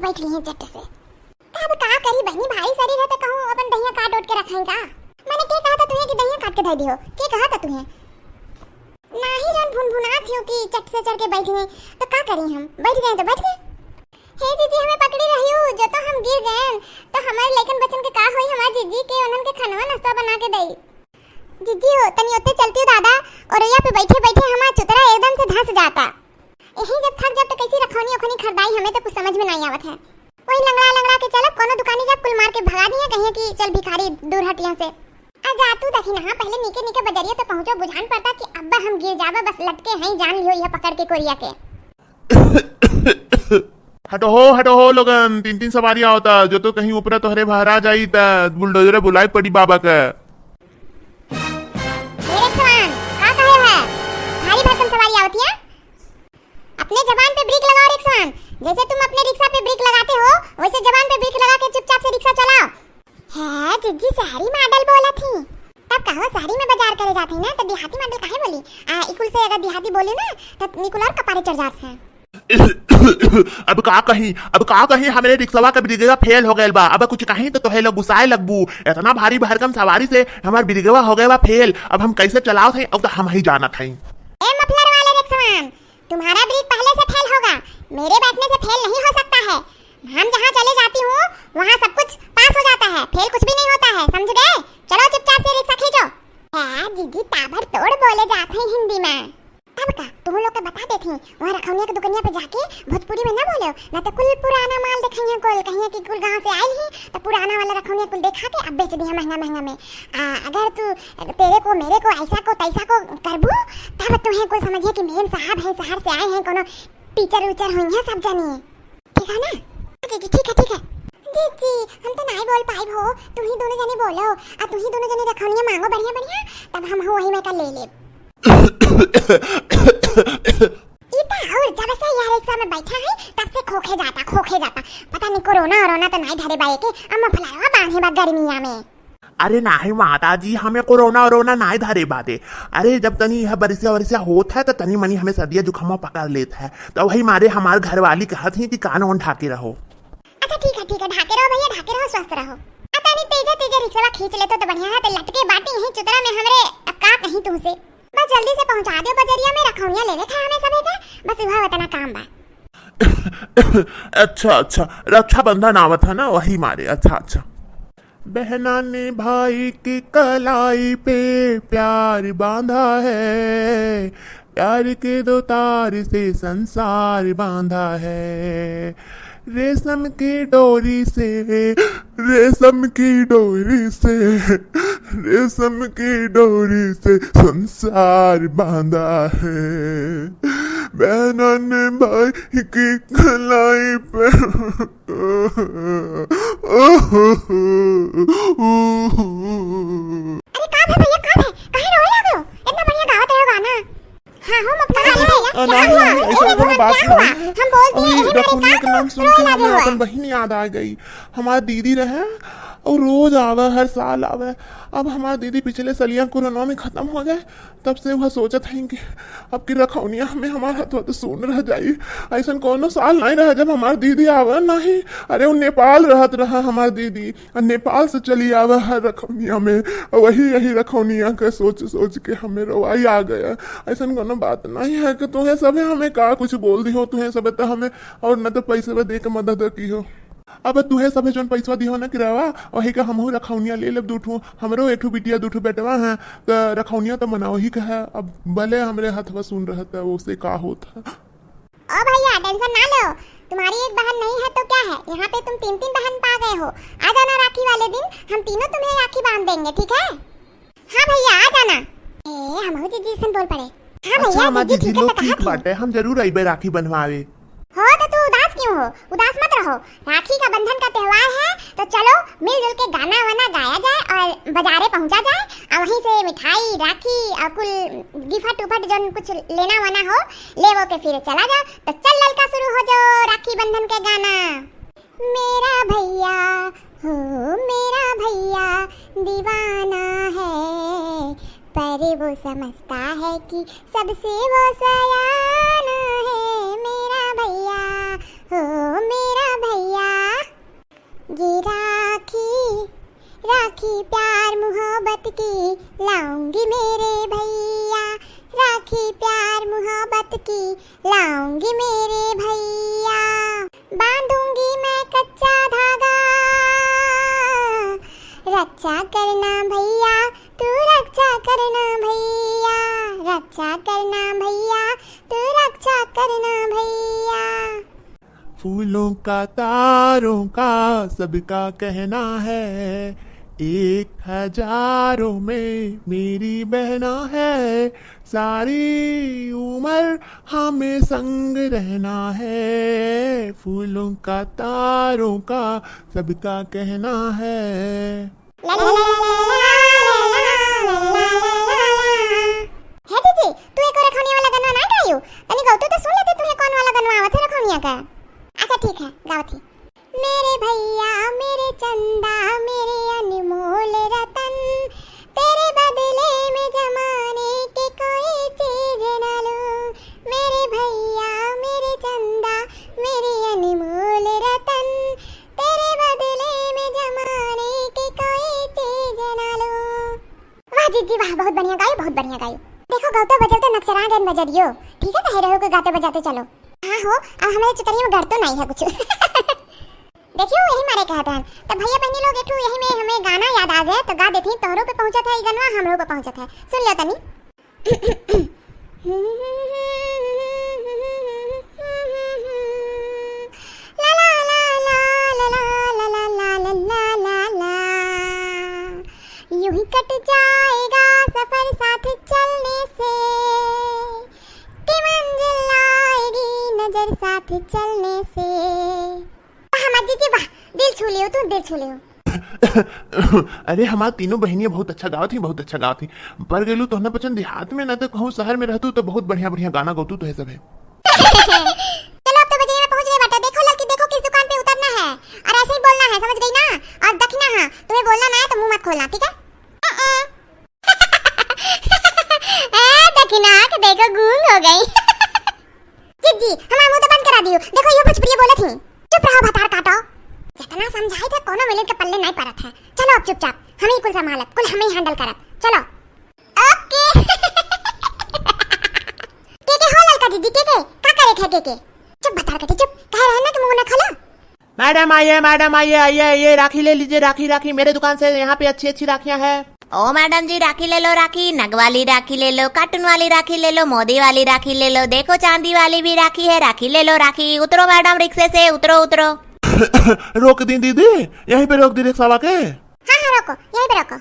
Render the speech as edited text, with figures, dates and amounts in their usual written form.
बैठ ली है चट से। अब का करी बहनी भाई सरी रहते कहूं अपन दहिया काट ओट के रखाई का। मैंने के कहा था तुहे कि दहिया काट के धई दियो, के कहा था तुहे नाही जन भुनभुना थियो कि चट से चढ़ के बैठ गए तो का करी हम बैठ गए तो बैठ गए। हे दीदी हमें पकड़ी रही हो जो तो हम गिर गए तो हमारे लेकिन बचन के का होई हमार जीजी के उनन के खाना नाश्ता बना के दई। जीजी हो तनी ओते चलती हो दादा और यहाँ पे बैठे बैठे हमारा चुतरा एकदम से धंस जाता। यही जब थक जब तो कैसी रखौनी ओखनी खरदाई हमें तो कुछ समझ में नहीं आवत है। वही लंगड़ा के चलब कोनो दुकानी जब कुल मार के भगा दिए कहिए कि चल भिखारी दूर हट यहाँ से। आ जा तू देखी ना पहले नीके नीके बजरिया पे पहुंचो बुझान पड़ता कि अब्बा हम गिर जावे बस लटके हैं जान लियो यह पकड़ के कोरिया के। हटो हो लोगन, 3 सवारियां होता जो तो कहीं ऊपर तोहरे भरा जाई त बुलडोजर बुलाई पड़ी बाबा का। मेरे सवान का कहे है भारी भरकम सवारी आवती है। अपने जबान पे ब्रेक लगाओ रिक्शान, जैसे तुम अपने रिक्शा पे ब्रेक लगाते हो वैसे जबान पे ब्रेक लगा के चुपचाप से रिक्शा चलाओ। है जिज्जी शहरी मॉडल बोला थी तब कहो शहरी में बाजार करे जाती ना तो देहाती मॉडल काहे बोली। इकुल से अगर देहाती बोली ना तो निकुल और कपारे चढ़ जाते हैं। अब का कहीं हमारे रिक्शा का ब्रिगेवा फेल हो गया बा। अब कुछ कहीं तो तोहे लोग गुस्साए लगबू, इतना भारी भरकम सवारी से हमार ब्रिगेवा हो गया बा फेल। अब हम कैसे चलाओ थे अब तो हम ही जाना था। ए मफलर वाले रिक्शावान तुम्हारा ब्रेक पहले से फेल होगा, मेरे बैठने से फेल नहीं हो सकता है। हम जहाँ चले जाती हूँ वहाँ सब कुछ पास हो जाता है, फेल कुछ भी नहीं होता है, समझ गए। चलो चुपचाप से रिक्शा खींचो। जीजी ताबड़ तोड़ बोले जाते हैं हिंदी में। अब का तुम लोग को बता देती वहाँ रखौनिया की दुकानिया पे जाके भोजपुरी में ना बोलो ना तो कुल पुराना माल दिखाइए कुल कहिए कि कुल गांव से आए ही तो पुराना वाला रखौनिया कुल दिखा के अब बेच दिया महंगा में। अगर तू तेरे को मेरे को ऐसा को तैसा को करबू तब तुम्हें कोई समझिए कि मेम साहब है शहर से आए हैं कोनो टीचर उचर हुई है सब जानिए, ठीक है ना। ठीक है जी हम तो नहीं बोल पाई हो, तुम ही दोनों जने बोलो और तुम ही दोनों जने रखौनिया मांगो बढ़िया तब हम वही में का ले ले। और जब से यार रिक्शा में बैठा है तब से खोखे जाता पता नहीं कोरोना तो नहीं धरे बाए के अम्मा फलावा बांधे बा गर्मिया में। अरे नहीं माता जी हमें कोरोना नहीं धरे बाते। अरे जब तनी यह बरिसिया होता है तो तनी मनी हमें सर्दियाँ जुकाम पकड़ लेता है तो वही मारे हमारे घर वाली कहा थी कि कान ओन ढाके रहो। अच्छा ठीक है ढाके रहो भैया ढाके रहो स्वस्थ रहो। तनी तेजा रिक्शा खींच लेते तो बढ़िया है तो लटके बाटी यही चुतरा में हमरे अब का कहीं तुमसे बस जल्दी से पहुंचा दो बजरिया में रखौनिया लेवे था हमें सब है बस वह वतना काम बा। अच्छा रक्षाबंधन आवत है ना वही मारे। अच्छा बहना ने भाई की कलाई पे प्यार बांधा है, प्यार के 2 तार से संसार बांधा है। रेशम की डोरी से संसार बांधा है। बहना ने भाई की कलाई पे अरे कहाँ है भैया कहाँ रो रहे हो इतना बढ़िया गावत रहे गाना। हाँ हो मत हम बोल दिए रखौनिया के नाम सुन के हमें अपन बहन याद आ गई। हमारी दीदी रहे और रोज आवे हर साल आवे। अब हमारी दीदी पिछले सलियां कोरोना में खत्म हो गए तब से वह सोचत है कि अब की रखौनिया हमें हमारा हाथ तो सुन रह जाई। ऐसा कोनो साल नहीं रहा जब हमारी दीदी आवे नहीं। अरे वो नेपाल रहत रहा हमारी दीदी और नेपाल से चली आवे हर रखौनिया में वही यही रखौनिया के सोच के हमें रवाई आ गया। ऐसा कोनो बात नहीं है कि तुम्हें सब हमें का कुछ बोल दी हो तुम्हें सब तो हमें और न तो पैसे दे के मदद की हो। अब तुहे सब जोन पैसा दिहो ना किरावा वही का हमहू रखौनिया ले लब 2 हमरो 1 बिटिया 2 बेटवा है तो रखौनिया तो मना वही का है। अब भले हमरे हाथवा सुन रहता वो से का होता। ओ भैया टेंशन ना लो तुम्हारी एक बहन नहीं है तो क्या है यहाँ पे तुम 3 बहन पा गए हो। आ जाना राखी वाले दिन हम तीनों तुम्हें राखी बांध देंगे ठीक है। हाँ भैया आ जाना। हम जीजी से बोल पड़े। हाँ भैया जीजी ठीक बाटे हम जरूर आइबे राखी बंधवावे। हो तो तू उदास क्यों हो, उदास मत रहो। राखी का बंधन का त्योहार है तो चलो मिलजुल के गाना वाना गाया जाए और बाजारे पहुंचा जाए और वहीं से मिठाई राखी और कुल गिफ्ट उफट जो कुछ लेना वाना हो ले वो के फिर चला जाओ। तो चल ललका शुरू हो जाओ राखी बंधन के गाना। मेरा भैया हो मेरा भैया दीवाना है पर वो समझता है कि सबसे वो सयाना है। मेरा भैया हो मेरा भैया रक्षा करना भैया, तू रक्षा करना भैया, रक्षा करना भैया, तू रक्षा करना भैया। फूलों का तारों का सबका कहना है, 1000 में मेरी बहना है, सारी उम्र हमें संग रहना है। फूलों का तारों का सबका कहना है। ला ला ला ला ला ला ला है दीदी, तू एक और रखौनी वाला गनवा ना गायो, तनी गाओ तो सुन लेते तू कौन वाला गनवा आवत है रखौनिया का। अच्छा ठीक है, गाओ थी। मेरे भैया मेरे चंदा मेरे अनमोल रतन, तेरे बदले में जमाने के कोई चीज न लूं। मेरे भैया मेरे चंदा मेरे अनमोल रतन, तेरे बदले में जमाने के कोई चीज न लूं। वाह जीजी वाह, बहुत बढ़िया गायो, बहुत बढ़िया गायो। देखो गाते बजाते नक्सरा गन बजरियो, ठीक है, कह रहे हो कि गाते बजाते चलो। हाँ हो, अब हमारे चुतरिया में डर तो नहीं है कुछ। देखियो यही मारे कहते हैं, तो भैया बहनी लोग एक यही में हमें गाना याद आ गया तो गा देती। तोहरों पे पहुंचा था ये गनवा, हमरों पे पहुंचा था, सुन लियो तनी। ला ला ला ला ला ला ला ला ला ला ला ला, यूं ही कट जाएगा सफर साथ चलने से, कि मंजिल आएगी नजर साथ चलने से। जी वाह, दिल छू लियो तू, दिल छू लियो। अरे हमार तीनों बहनियां बहुत अच्छा गावत थी, बहुत अच्छा गावत थी। पर गेलू तो ना पसंद देहात में, ना तो कहूँ शहर में रहतू तो बहुत बढ़िया बढ़िया गाना गातू तो है सब है। चलो अब तो बजे में पहुंच गए बेटा। देखो लड़की, देखो किस दुकान पे उतरना है और ऐसे ही बोलना है, समझ गई ना। और दखना हाँ, तुम्हें बोलना ना है तो मुंह मत खोलना, ठीक है। दखना के देखो गूंग हो गई। जी हमारा मुंह तो बंद करा दियो। देखो ये भोजपुरी बोले थी। चुप रहो भतार काटो, जितना समझाई था कोनो मिले के पल्ले नहीं पड़त है। चलो अब चुपचाप, हम ही कुल संभालत, कुल हम ही हैंडल करत। चलो ओके। के हो ललका दीदी, के का करे के चुप भतार काटे, चुप कह रहे हैं ना कि मुंह ना खोलो। मैडम आइए आइए, ये राखी ले लीजिए, राखी मेरे दुकान से यहाँ पे अच्छी अच्छी राखियाँ हैं। ओ मैडम जी राखी ले लो, राखी नग वाली राखी ले लो, कार्टून वाली राखी ले लो, मोदी वाली राखी ले लो, देखो चांदी वाली भी राखी है, राखी ले लो राखी। उतरो मैडम रिक्शे से, उतरो उतरो। रोक दी दीदी, यहीं पे रोक दी रिक्शा के। हाँ हाँ रोको, यहीं पे रोको।